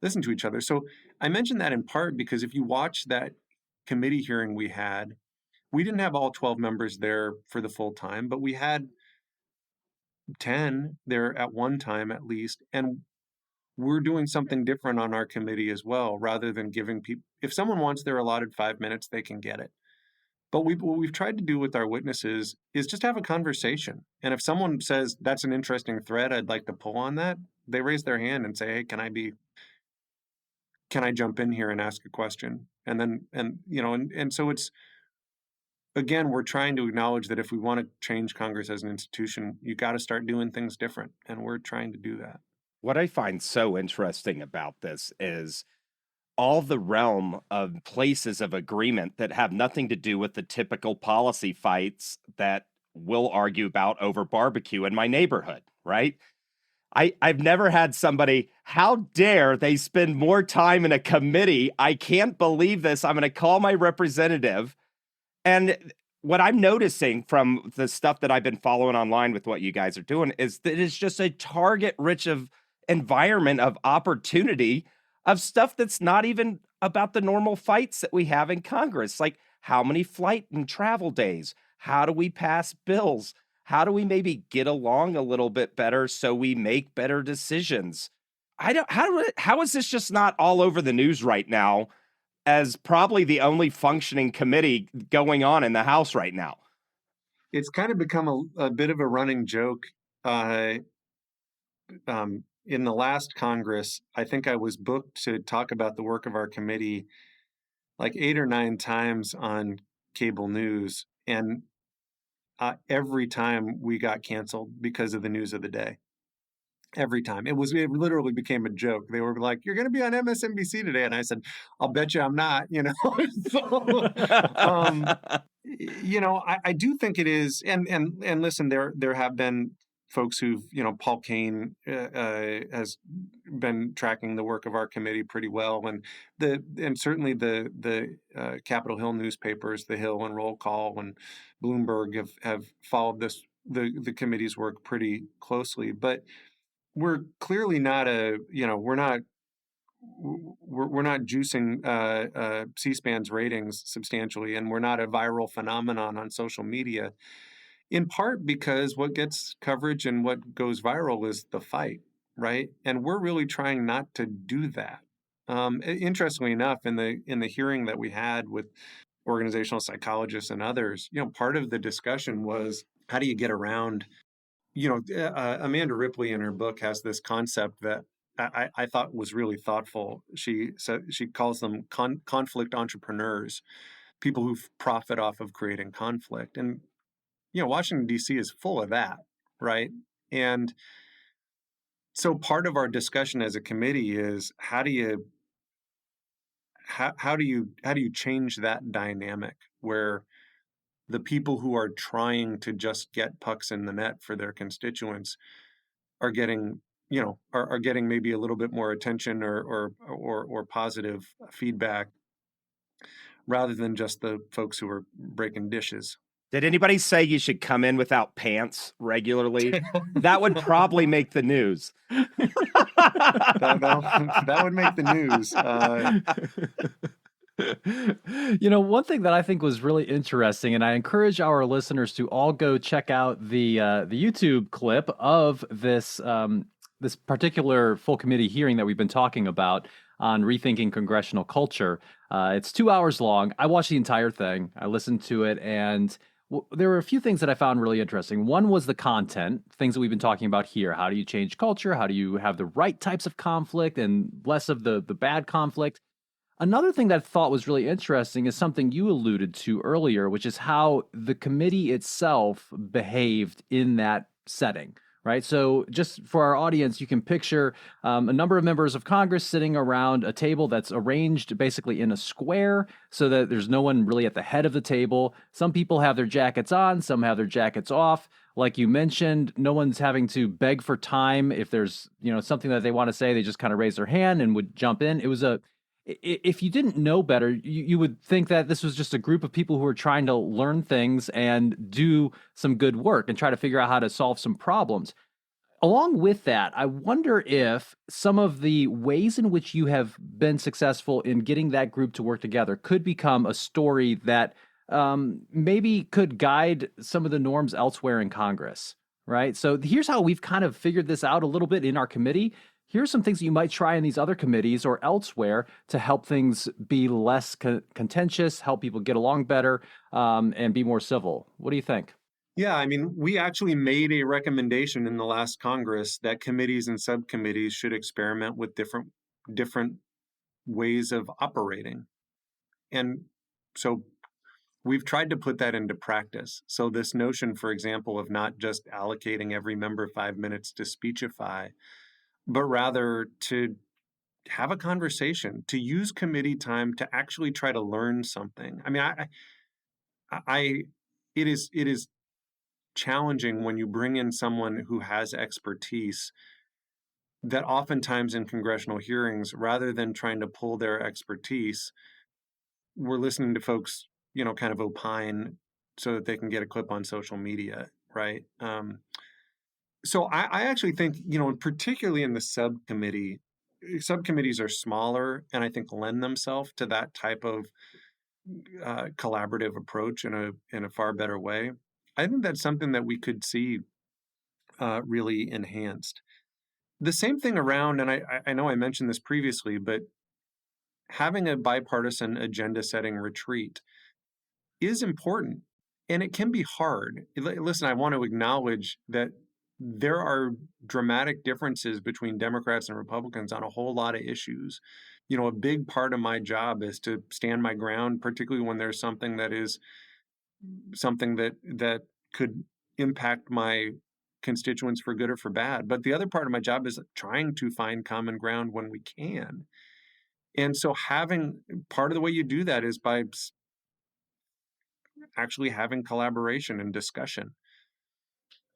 listen to each other. So I mentioned that in part because if you watch that committee hearing we didn't have all 12 members there for the full time, but we had 10 there at one time at least. And we're doing something different on our committee as well, rather than giving people, if someone wants their allotted 5 minutes, they can get it. But what we've tried to do with our witnesses is just have a conversation. And if someone says, that's an interesting thread, I'd like to pull on that, they raise their hand and say, hey, can I jump in here and ask a question? And so it's, again, we're trying to acknowledge that if we want to change Congress as an institution, you got to start doing things different. And we're trying to do that. What I find so interesting about this is all the realm of places of agreement that have nothing to do with the typical policy fights that we'll argue about over barbecue in my neighborhood, right? I've never had somebody, how dare they spend more time in a committee? I can't believe this. I'm going to call my representative. And what I'm noticing from the stuff that I've been following online with what you guys are doing is that it's just a target rich of environment of opportunity of stuff that's not even about the normal fights that we have in Congress, like how many flight and travel days? How do we pass bills? How do we maybe get along a little bit better so we make better decisions? I don't how is this just not all over the news right now as probably the only functioning committee going on in the House right now? It's kind of become a bit of a running joke. In the last Congress, I think I was booked to talk about the work of our committee like 8 or 9 times on cable news. And every time we got canceled because of the news of the day. Every time. It literally became a joke. They were like, "You're going to be on MSNBC today." And I said, "I'll bet you I'm not," So, I do think it is. And listen, there have been folks who've, Paul Kane has been tracking the work of our committee pretty well. And certainly the Capitol Hill newspapers, The Hill and Roll Call and Bloomberg have followed the committee's work pretty closely. But we're clearly not we're not juicing C-SPAN's ratings substantially, and we're not a viral phenomenon on social media, in part because what gets coverage and what goes viral is the fight, right? And we're really trying not to do that. Interestingly enough, in the hearing that we had with organizational psychologists and others, part of the discussion was, how do you get around? Amanda Ripley in her book has this concept that I thought was really thoughtful. She calls them conflict entrepreneurs, people who profit off of creating conflict. And Washington D.C. is full of that, right? And so part of our discussion as a committee is how do you change that dynamic where the people who are trying to just get pucks in the net for their constituents are getting are getting maybe a little bit more attention or positive feedback rather than just the folks who are breaking dishes. Did anybody say you should come in without pants regularly? That would probably make the news. That would make the news. One thing that I think was really interesting, and I encourage our listeners to all go check out the YouTube clip of this this particular full committee hearing that we've been talking about on rethinking congressional culture. It's 2 hours long. I watched the entire thing. I listened to it, and there were a few things that I found really interesting. One was the content, things that we've been talking about here. How do you change culture? How do you have the right types of conflict and less of the bad conflict? Another thing that I thought was really interesting is something you alluded to earlier, which is how the committee itself behaved in that setting, right? So just for our audience, you can picture a number of members of Congress sitting around a table that's arranged basically in a square so that there's no one really at the head of the table. Some people have their jackets on, some have their jackets off. Like you mentioned, no one's having to beg for time. If there's, something that they want to say, they just kind of raise their hand and would jump in. If you didn't know better, you would think that this was just a group of people who are trying to learn things and do some good work and try to figure out how to solve some problems. Along with that, I wonder if some of the ways in which you have been successful in getting that group to work together could become a story that maybe could guide some of the norms elsewhere in Congress, right? So here's how we've kind of figured this out a little bit in our committee. Here's some things that you might try in these other committees or elsewhere to help things be less contentious, help people get along better, and be more civil. What do you think? Yeah, I mean, we actually made a recommendation in the last Congress that committees and subcommittees should experiment with different ways of operating. And so we've tried to put that into practice. So this notion, for example, of not just allocating every member 5 minutes to speechify, but rather to have a conversation, to use committee time to actually try to learn something. I mean, it is challenging when you bring in someone who has expertise that oftentimes in congressional hearings, rather than trying to pull their expertise, we're listening to folks, kind of opine so that they can get a clip on social media, right? So I actually think, particularly in the subcommittee, subcommittees are smaller and I think lend themselves to that type of collaborative approach in a far better way. I think that's something that we could see really enhanced. The same thing around, and I know I mentioned this previously, but having a bipartisan agenda setting retreat is important, and it can be hard. Listen, I want to acknowledge that there are dramatic differences between Democrats and Republicans on a whole lot of issues. A big part of my job is to stand my ground, particularly when there's something that is something that could impact my constituents for good or for bad. But the other part of my job is trying to find common ground when we can. And so part of the way you do that is by actually having collaboration and discussion.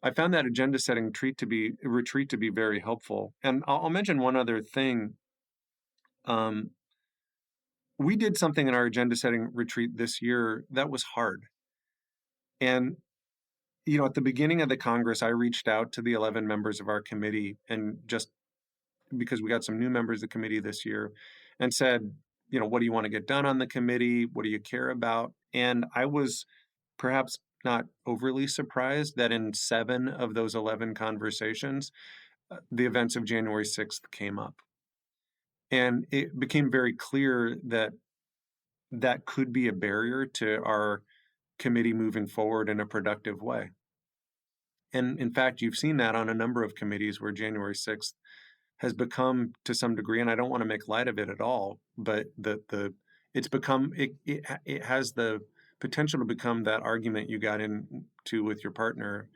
I found that agenda setting retreat to be very helpful. And I'll mention one other thing. We did something in our agenda setting retreat this year that was hard. And at the beginning of the Congress, I reached out to the 11 members of our committee, and just because we got some new members of the committee this year, and said, what do you want to get done on the committee? What do you care about? And I was perhaps not overly surprised that in 7 of those 11 conversations, the events of January 6th came up. And it became very clear that that could be a barrier to our committee moving forward in a productive way. And in fact, you've seen that on a number of committees where January 6th has become, to some degree, and I don't want to make light of it at all, but it has the potential to become that argument you got into with your partner,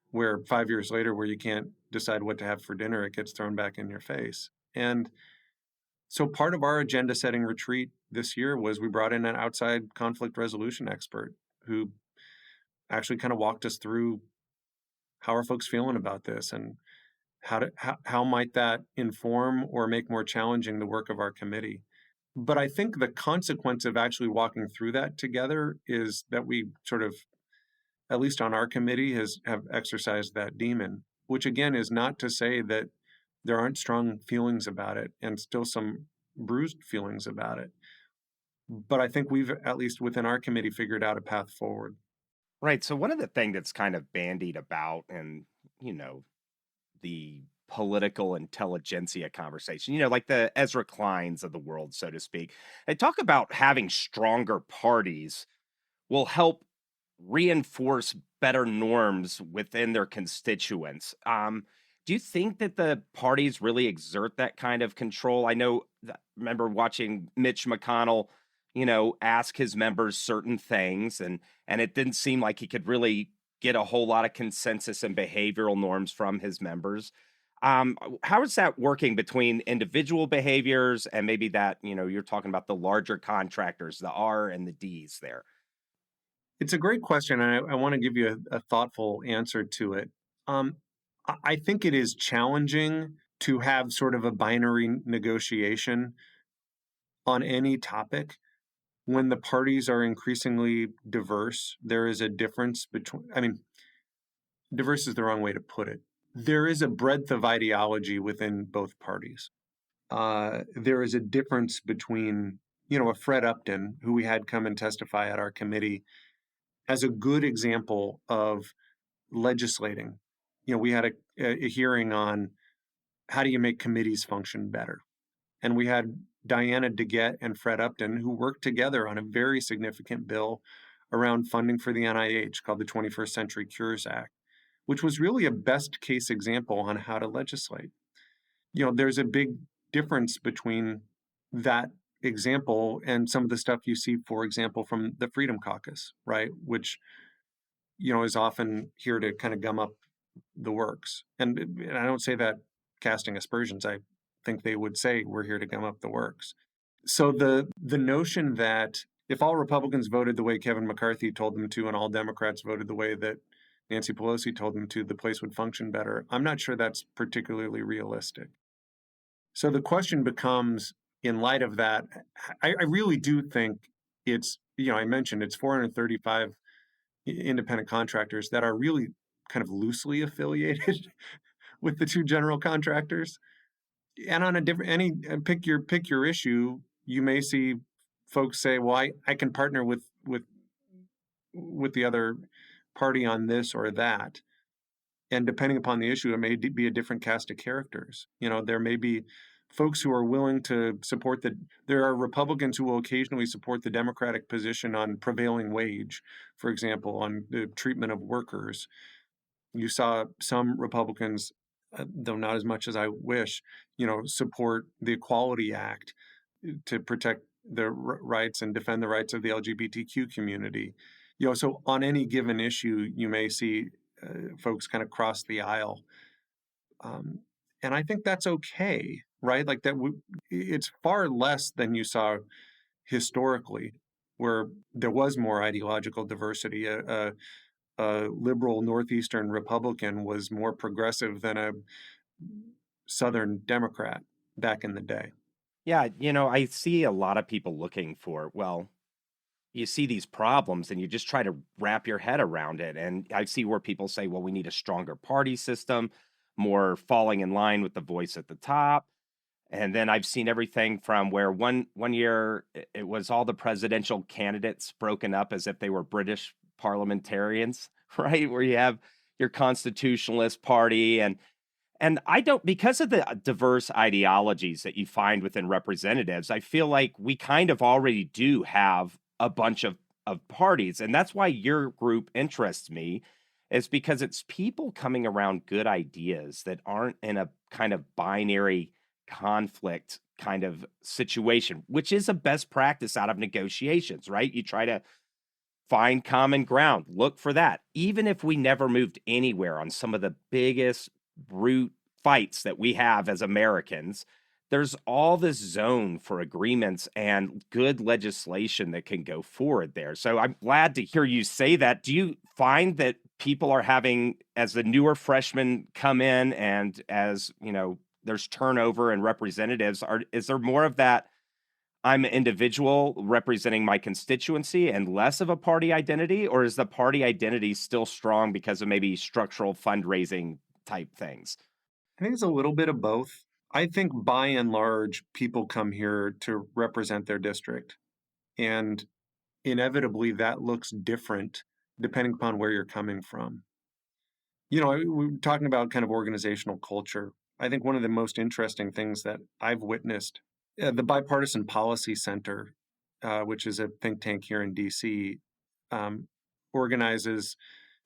where 5 years later, where you can't decide what to have for dinner, it gets thrown back in your face. And so part of our agenda setting retreat this year was we brought in an outside conflict resolution expert who actually kind of walked us through how are folks feeling about this, and how might that inform or make more challenging the work of our committee. But I think the consequence of actually walking through that together is that we sort of, at least on our committee, have exercised that demon, which again is not to say that there aren't strong feelings about it and still some bruised feelings about it. But I think we've, at least within our committee, figured out a path forward. Right. So one of the things that's kind of bandied about and, the political intelligentsia conversation, like the Ezra Kleins of the world, so to speak, they talk about having stronger parties will help reinforce better norms within their constituents. Do you think that the parties really exert that kind of control? I remember watching Mitch McConnell, ask his members certain things, and it didn't seem like he could really get a whole lot of consensus and behavioral norms from his members. How is that working between individual behaviors and maybe that, you're talking about the larger contractors, the R and the Ds there? It's a great question, and I want to give you a thoughtful answer to it. I think it is challenging to have sort of a binary negotiation on any topic when the parties are increasingly diverse. There is a difference diverse is the wrong way to put it. There is a breadth of ideology within both parties. There is a difference between, a Fred Upton, who we had come and testify at our committee, as a good example of legislating. We had a hearing on how do you make committees function better. And we had Diana DeGette and Fred Upton, who worked together on a very significant bill around funding for the NIH called the 21st Century Cures Act, which was really a best case example on how to legislate. There's a big difference between that example and some of the stuff you see, for example, from the Freedom Caucus, right? Which, is often here to kind of gum up the works. And I don't say that casting aspersions. I think they would say we're here to gum up the works. So the notion that if all Republicans voted the way Kevin McCarthy told them to and all Democrats voted the way that Nancy Pelosi told them to, the place would function better, I'm not sure that's particularly realistic. So the question becomes, in light of that, I really do think it's, I mentioned it's 435 independent contractors that are really kind of loosely affiliated with the two general contractors. And on a different pick your issue, you may see folks say, well, I can partner with the other party on this or that. And depending upon the issue, it may be a different cast of characters. There may be folks who are willing to support there are Republicans who will occasionally support the Democratic position on prevailing wage, for example, on the treatment of workers. You saw some Republicans, though not as much as I wish, support the Equality Act to protect the rights and defend the rights of the LGBTQ community. So on any given issue, you may see folks kind of cross the aisle. And I think that's okay, right? Like that, it's far less than you saw historically, where there was more ideological diversity. A liberal Northeastern Republican was more progressive than a Southern Democrat back in the day. Yeah, I see a lot of people looking for, well, you see these problems and you just try to wrap your head around it. And I see where people say, well, we need a stronger party system, more falling in line with the voice at the top. And then I've seen everything from where one year it was all the presidential candidates broken up as if they were British parliamentarians, right? Where you have your constitutionalist party and I don't, because of the diverse ideologies that you find within representatives, I feel like we kind of already do have a bunch of parties. And that's why your group interests me, is because it's people coming around good ideas that aren't in a kind of binary conflict kind of situation, which is a best practice out of negotiations, right? You try to find common ground, look for that. Even if we never moved anywhere on some of the biggest brute fights that we have as Americans, there's all this zone for agreements and good legislation that can go forward there. So I'm glad to hear you say that. Do you find that people are having, as the newer freshmen come in and as, there's turnover in representatives, is there more of that I'm an individual representing my constituency and less of a party identity? Or is the party identity still strong because of maybe structural fundraising type things? I think it's a little bit of both. I think by and large, people come here to represent their district. And inevitably, that looks different depending upon where you're coming from. We're talking about kind of organizational culture. I think one of the most interesting things that I've witnessed, the Bipartisan Policy Center, which is a think tank here in DC, organizes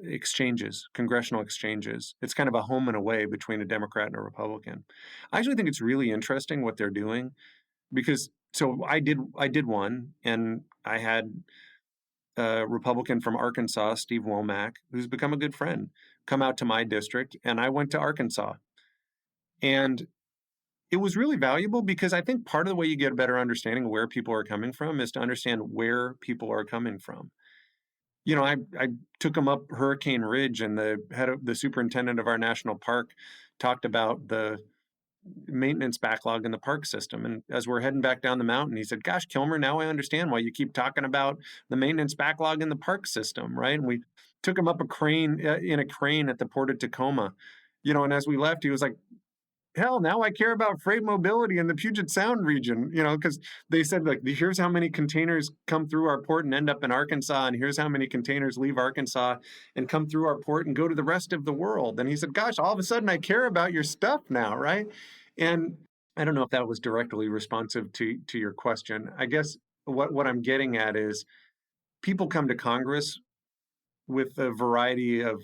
exchanges, congressional exchanges. It's kind of a home and away between a Democrat and a Republican. I actually think it's really interesting what they're doing because I did one, and I had a Republican from Arkansas, Steve Womack, who's become a good friend, come out to my district, and I went to Arkansas. And it was really valuable because I think part of the way you get a better understanding of where people are coming from is to understand where people are coming from. I took them up Hurricane Ridge, and the superintendent of our national park talked about the maintenance backlog in the park system. And as we're heading back down the mountain, he said, "Gosh, Kilmer, now I understand why you keep talking about the maintenance backlog in the park system," right? And we took him up in a crane at the Port of Tacoma, and as we left, he was like, "Hell, now I care about freight mobility in the Puget Sound region," because they said, like, here's how many containers come through our port and end up in Arkansas, and here's how many containers leave Arkansas and come through our port and go to the rest of the world. And he said, "Gosh, all of a sudden I care about your stuff now," right? And I don't know if that was directly responsive to your question. I guess what I'm getting at is people come to Congress with a variety of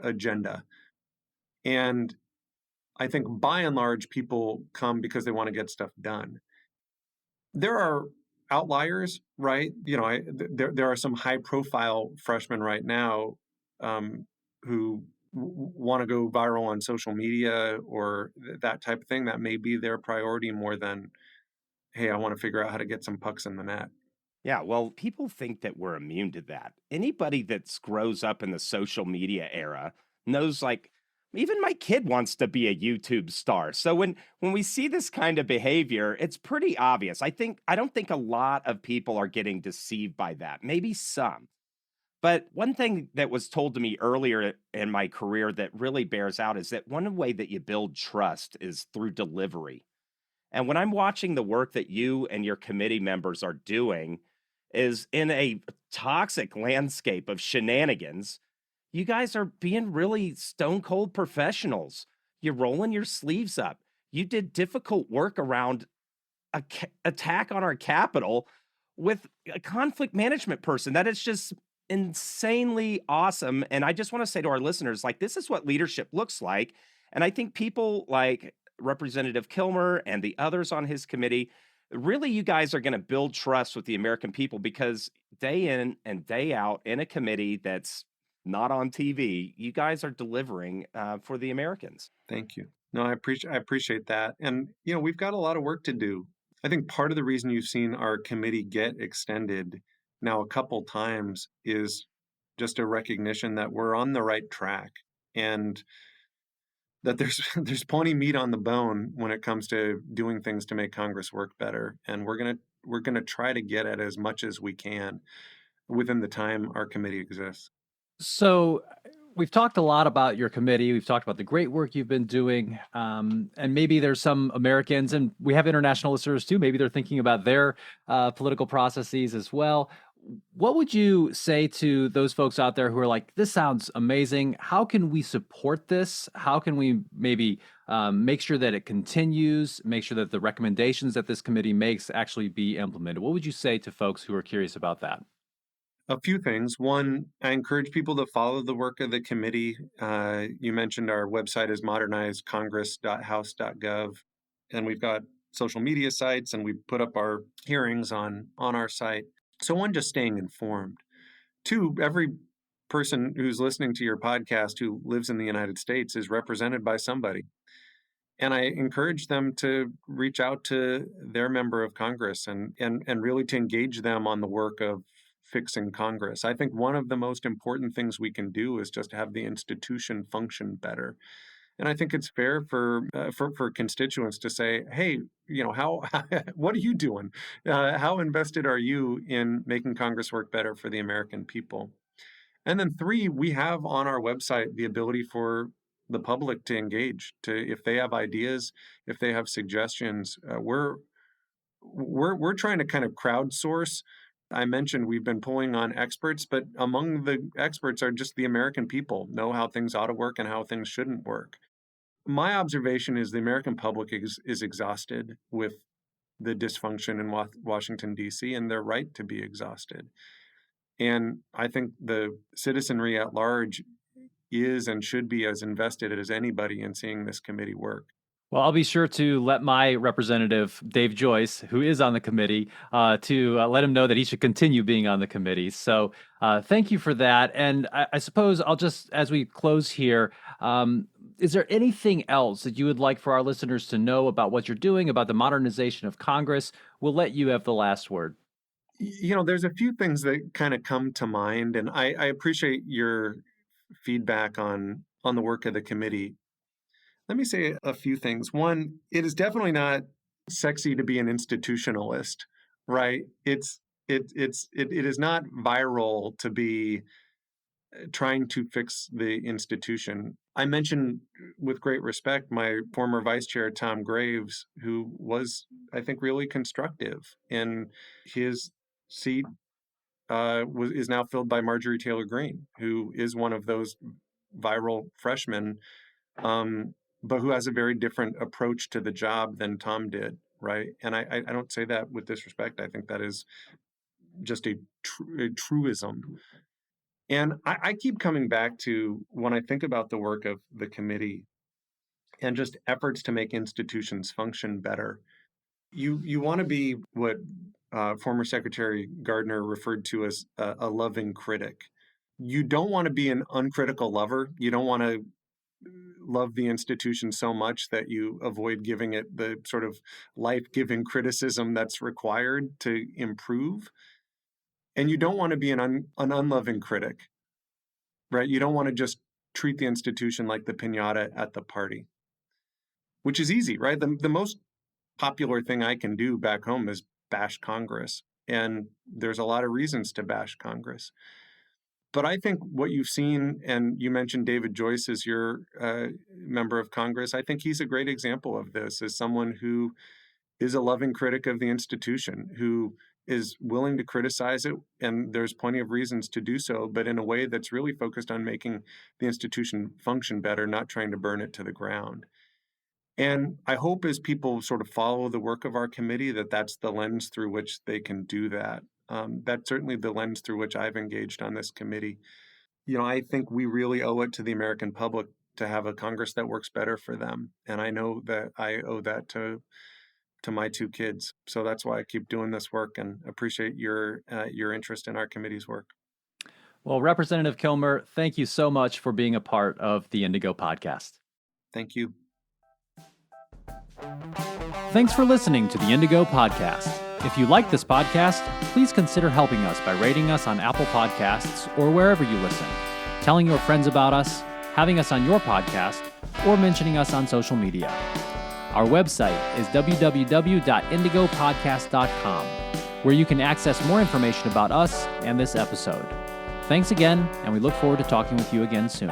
agenda. And I think by and large, people come because they want to get stuff done. There are outliers, right? There are some high-profile freshmen right now who want to go viral on social media or that type of thing. That may be their priority more than, hey, I want to figure out how to get some pucks in the net. Yeah, well, people think that we're immune to that. Anybody that grows up in the social media era knows, like, even my kid wants to be a YouTube star. So when we see this kind of behavior, it's pretty obvious. I don't think a lot of people are getting deceived by that. Maybe some. But one thing that was told to me earlier in my career that really bears out is that one way that you build trust is through delivery. And when I'm watching the work that you and your committee members are doing is in a toxic landscape of shenanigans, you guys are being really stone cold professionals. You're rolling your sleeves up. You did difficult work around a attack on our capital with a conflict management person. That is just insanely awesome. And I just want to say to our listeners, like, this is what leadership looks like. And I think people like Representative Kilmer and the others on his committee, really, you guys are going to build trust with the American people because day in and day out in a committee that's not on TV, you guys are delivering for the Americans. Thank you. No, I appreciate that. And we've got a lot of work to do. I think part of the reason you've seen our committee get extended now a couple times is just a recognition that we're on the right track and that there's plenty meat on the bone when it comes to doing things to make Congress work better. And we're gonna try to get at as much as we can within the time our committee exists. So we've talked a lot about your committee. We've talked about the great work you've been doing. And maybe there's some Americans, and we have international listeners too. Maybe they're thinking about their political processes as well. What would you say to those folks out there who are like, this sounds amazing. How can we support this? How can we maybe make sure that it continues, make sure that the recommendations that this committee makes actually be implemented? What would you say to folks who are curious about that? A few things. One, I encourage people to follow the work of the committee. You mentioned our website is modernizecongress.house.gov, and we've got social media sites, and we put up our hearings on our site. So one, just staying informed. Two, every person who's listening to your podcast who lives in the United States is represented by somebody. And I encourage them to reach out to their member of Congress and really to engage them on the work of fixing Congress. I think one of the most important things we can do is just have the institution function better. And I think it's fair for constituents to say, hey, how what are you doing? How invested are you in making Congress work better for the American people? And then three, we have on our website the ability for the public to engage, to if they have ideas, if they have suggestions. We're trying to kind of crowdsource. I mentioned we've been pulling on experts, but among the experts are just the American people, know how things ought to work and how things shouldn't work. My observation is the American public is exhausted with the dysfunction in Washington, D.C., and they're right to be exhausted. And I think the citizenry at large is and should be as invested as anybody in seeing this committee work. Well, I'll be sure to let my representative, Dave Joyce, who is on the committee, to let him know that he should continue being on the committee. So thank you for that. And I suppose I'll just, as we close here, is there anything else that you would like for our listeners to know about what you're doing, about the modernization of Congress? We'll let you have the last word. There's a few things that kind of come to mind, and I appreciate your feedback on the work of the committee. Let me say a few things. One, it is definitely not sexy to be an institutionalist, right? It is not viral to be trying to fix the institution. I mentioned with great respect my former vice chair, Tom Graves, who was, I think, really constructive, and his seat is now filled by Marjorie Taylor Greene, who is one of those viral freshmen, but who has a very different approach to the job than Tom did, right? And I don't say that with disrespect. I think that is just a truism. And I keep coming back to when I think about the work of the committee and just efforts to make institutions function better. You want to be what former Secretary Gardner referred to as a loving critic. You don't want to be an uncritical lover. You don't want to love the institution so much that you avoid giving it the sort of life-giving criticism that's required to improve. And you don't want to be an unloving critic, right? You don't want to just treat the institution like the piñata at the party, which is easy, right? The most popular thing I can do back home is bash Congress. And there's a lot of reasons to bash Congress. But I think what you've seen, and you mentioned David Joyce as your member of Congress, I think he's a great example of this, as someone who is a loving critic of the institution, who is willing to criticize it, and there's plenty of reasons to do so, but in a way that's really focused on making the institution function better, not trying to burn it to the ground. And I hope as people sort of follow the work of our committee, that's the lens through which they can do that. That's certainly the lens through which I've engaged on this committee. I think we really owe it to the American public to have a Congress that works better for them. And I know that I owe that to my two kids. So that's why I keep doing this work, and appreciate your interest in our committee's work. Well, Representative Kilmer, thank you so much for being a part of the Indigo Podcast. Thank you. Thanks for listening to the Indigo Podcast. If you like this podcast, please consider helping us by rating us on Apple Podcasts or wherever you listen, telling your friends about us, having us on your podcast, or mentioning us on social media. Our website is www.indigopodcast.com, where you can access more information about us and this episode. Thanks again, and we look forward to talking with you again soon.